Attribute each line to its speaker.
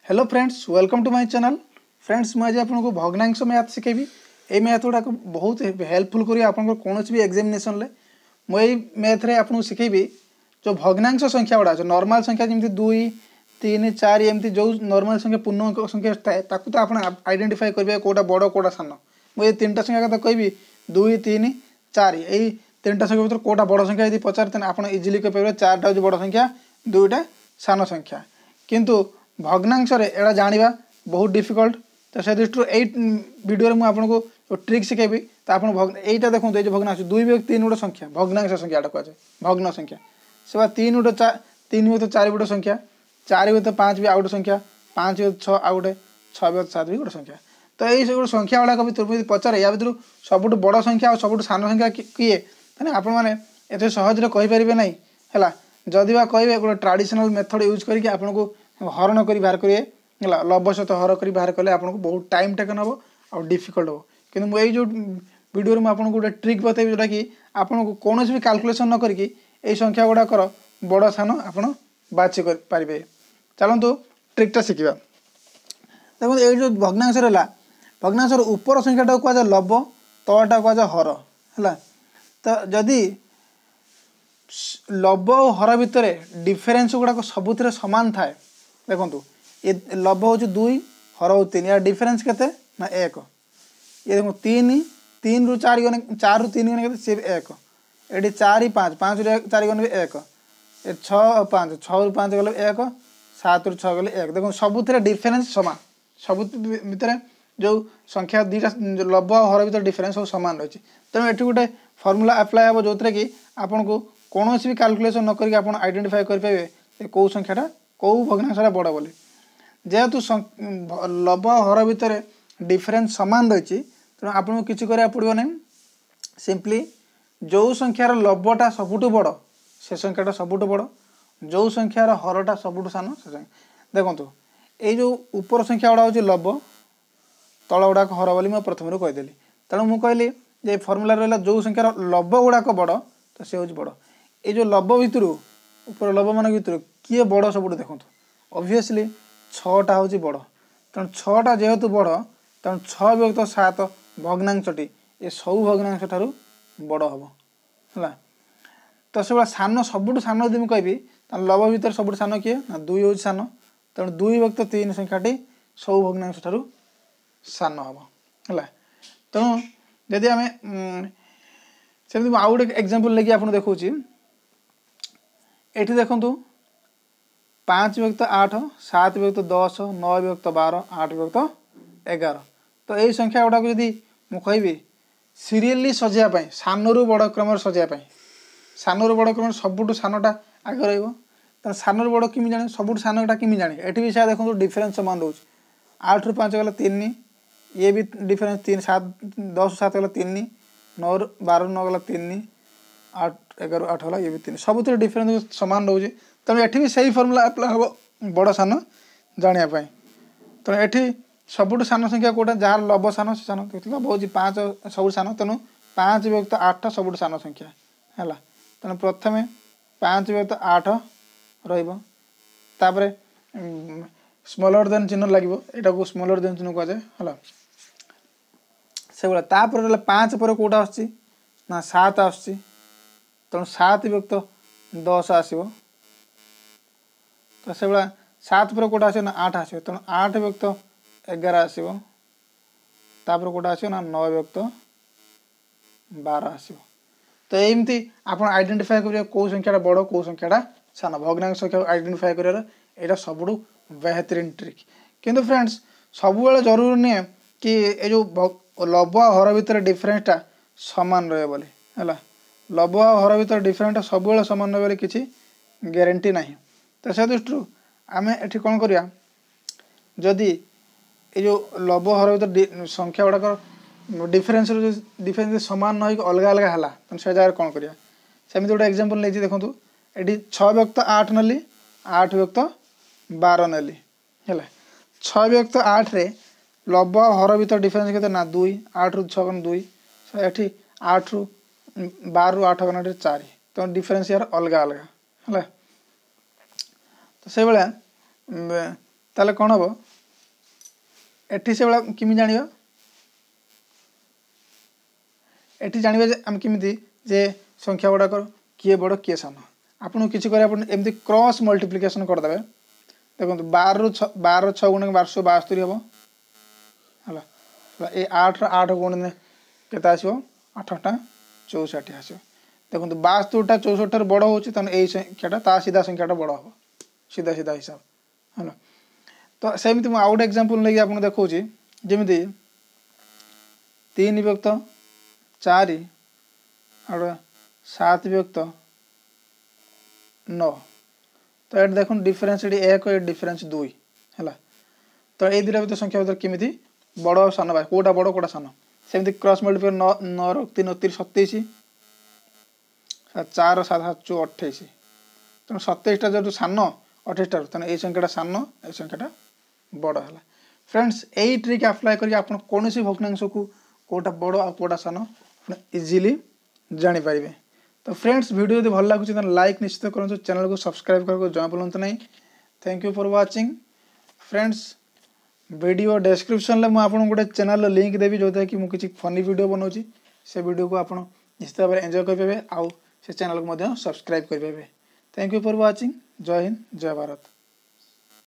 Speaker 1: Hello friends, welcome to my channel. Friends, मुझे आपको भग्नांश math शिखेबी। ये मैथ गुड़ाक बहुत हेल्पफुल करी आपन कौन भी एग्जामिनेशन ले मुझे मैथ रे आपको शिखेबी जो भग्नांश संख्या गुड़ा नॉर्मल संख्या जमी 2 3 4 एमती जो नॉर्मल संख्या पूर्ण संख्या थाए तो आप आइडेंटिफाई करेंगे कौटा बड़ कौटा सान। मुझे 3टा संख्या कथा कहि 2 3 4 यही 3टा संख्या भर कौटा बड़ संख्या यदि पचार आप इजिली कहीपर 4टा हूँ बड़ संख्या 2टा सान संख्या। किंतु भग्नांश एटा जाना बहुत डिफिकल्ट। तो से दृष्टि यही वीडियो में आपको ट्रिक शिखेबी। तो आप यहीटा देखो ये भग्नांश 2 विभक्त 3 गोटे संख्या भग्नांश संख्या कहुए भग्न संख्या से 3 गोटे 3 विभक्त 4 गोटे संख्या 4 विभक्त 5 भी आउट संख्या 5 विभक्त 6 आउ गोटे 6 विभक्त 7 भी गोटे संख्या। तो यही सब संख्या गुड़ाक भी पचारे या भर सबुठ बड़ संख्या और सबुठ सान संख्या किए तेना आपण मैंने एत सहज कहींपारे ना है जदि बा कहे गोटे ट्राडिशनल मेथड यूज करके आपन को हरण कर बाहर करेंगे लव सहित हर कर बाहर कले आपको बहुत टाइम टेकन हम और डिफिकल्ट हम। कि मुझे जो वीडियो में आपको गोटे ट्रिक बताइए जोटा कि आपको कौन भी कैलकुलेशन न करके यही संख्या गुड़ाकर बड़ सान आप बाछि पारे। चलतु ट्रिकटा शिखा। देखो ये जो भग्नांश रहा भग्नांश ऊपर संख्याटा कहुए लव तलटा कहुए हर है। तो जदि लव और हर भितर डिफरेन्स गुड़ाक सबुथ सामान थाए देखो ये लव हूँ 2 हर हूँ 3 यार डिफरेन्स के ना 1 ये देखो 3 रु 4 गने 4 रु 3 गने के 1 ये 4 5 5 रु 4 गने 1 ये 6 5 6 रु 5 गले 1 7 रु 6 गले 1 देखो सबुथ डिफरेन्स सामान सब भितर जो संख्या 2टा लव और हर भर डिफरेन्स सब सामान रही। तेणु ये गोटे फर्मूला अप्लाई हम जो थे कि आपन को कौन भी कैलकुलेशन न करके आप आइडेंटिफाई करेंगे कौ संख्याटा कौ भग्नांशटा बड़ बोली। जेहेतु लव हर भितर डिफरेन्स सामान रही तेणु आपको किसी करा पड़ो ना सिंपली जो संख्यार लवटा सबुठ बड़ से संख्याटा सबुठ बड़ जो संख्यार हरटा सबुठ सान से देखो ये जो ऊपर संख्या गुड़ा हूँ लव तल गुड़ाक हर बोली मैं प्रथम कहीदेली। तेणु मुझे कहली जे फर्मूला रहा जो संख्यार लव गुड़ाक बड़ तो सी हूँ बड़ ये जो लव भितर ऊपर लव मान भर किए बड़ सबुठ देखो ऑब्वियसली 6टा हूँ बड़ तेणु 6टा जेहेतु बड़ तेणु 6 विभक्त 7 भग्नांशटी ये सब भग्नांश ठारू बड़ हम है। तो से सान सबुठ सान यदि मुझे लव भितर सबुठ सान किए ना 2 हूँ सान तेणु 2 विभक्त 3 संख्याटी सब भग्नांश ठारू सान हम है। तेणु जदि आम सेमती आउ गोटे एग्जांपल लेकिन आपको देखा ये देखूँ 5 विभक्त 8 7 विभक्त 10 9 विभक्त 12 8 विभक्त 11। तो यही संख्या गुड़ाक जदि मुझे सीरियली सजाइवाई सान रु बड़ क्रम सजाइवाई सान रु बड़ क्रम सबुठ सानटा आगे रही सान रु बड़ किमी जाने सबुठ सानटा किमी जाने ये भी देखो डिफरेन्स सामान रोच 8 रु 5 गला 3 ये भी डिफरेन्स 3 7 10 7 गला 3 9 12 9 गला 3 8 11 8 गला ये भी 3 सब डिफरेन्स सामान रोचे। तेणु ये भी सही फर्मूला अप्लाई हम बड़ सान जानापी। तेणु ये सबुठ सान संख्या कौटा जहाँ लव सान से सान लव हूँ 5 सब सान तेणु 5 विभक्त 8 सबुठ सान संख्या है। तेणु प्रथम 5 विभक्त 8 रही स्मॉलर देन चिन्ह लगे यहाँ को स्मॉलर देन चिन्ह कहुए है से भाई 5 पर कौटा आसना 7 आसुच्ची तेणु 7 विभक्त 10 आसो तो से 7 पर कौटा आसो ना 8 आसो तेणु 8 विभक्त 11 आसो कौटा आसो ना 9 विभक्त 12 आसो। तो एमती आप आइडेंटिफाई करेंगे कौ संख्याटा बड़ कौ संख्याटा सान भग्नांश संख्या आइडेंटिफाई कर यहाँ सबुठ बेहतरीन ट्रिक। किंतु फ्रेंड्स सब जरूरी नहीं कि ये जो लव हर भितर डिफरेन्सटा सामान रहे बोली है लव हर भितर डिफरेन्सटा सब सामान रहे किसी ग्यारंटी ना। तो से दृष्टि आम ये कौन करिया जदि ये जो लव हर भर संख्या गुड़ाक डिफरेन्स सामान न हो अलग अलग है तो से जगह कौन करिया सेमती गोटे एग्जांपल नहीं देखो ये 6 विभक्त 8 नेली 8 विभक्त 12 नेली है 6 विभक्त 8 रे लव हर भर डिफरेन्स के ना 2 8 रु 6 गण 2 ये 8 रु 12 रु 8 गण 4 तो डिफरेन्स यार अलग अलग है। तो से भाया ताले कौन हम एटी से भाया किमी जाना एटी जानवे आम किमी जे संख्या गुड़ाक किए बड़ किए सान आपको किसी एमती क्रॉस मल्टीप्लिकेशन करदे देखो 12 6 गुण 1272 हम है ये 8 8 गुण के आसो 8 टा 64 आस देखो 72टा 64 बड़ हो यही संख्याटा सीधा संख्याटा बड़ हम सीधा सीधा हिसाब है तो सेमती मुझे आउ गए एग्जांपल नहीं आपको देखा जमी 3 विभक्त 4 और 7 विभक्त 9 तो ये देख डिफरेन्स ये 1 ये डिफरेन्स 2 है तो ये दुटा भर संख्या भर केमी बड़ और सान भाई कौटा बड़ कौटा सान सेमती क्रॉस मल्टीप्लिकेशन 9 3 3 27 4 7 7 28 तेणु 27टा जो सान 28 तेना ये संख्याटा सान ये संख्याटा बड़ है फ्रेंड्स यही ट्रिक अप्लाई करके आप कौन भग्नांश को कौटा बड़ आ कौटा सान इजिली जानीपर तो फ्रेंड्स वीडियो यदि भल लगुच तो लाइक निश्चित करूँ चैनल को सब्सक्राइब करके जमा भूलु नहीं thank you for watching friends video description में मुझे गोटे चैनल लिंक देवी जो कि मुझे फनी वीडियो बनाऊँगी से वीडियो को आप निश्चित भाव एंजॉय करेंगे आउ से चैनल को सब्सक्राइब करेंगे थैंक यू फॉर वाचिंग जय हिंद जय भारत।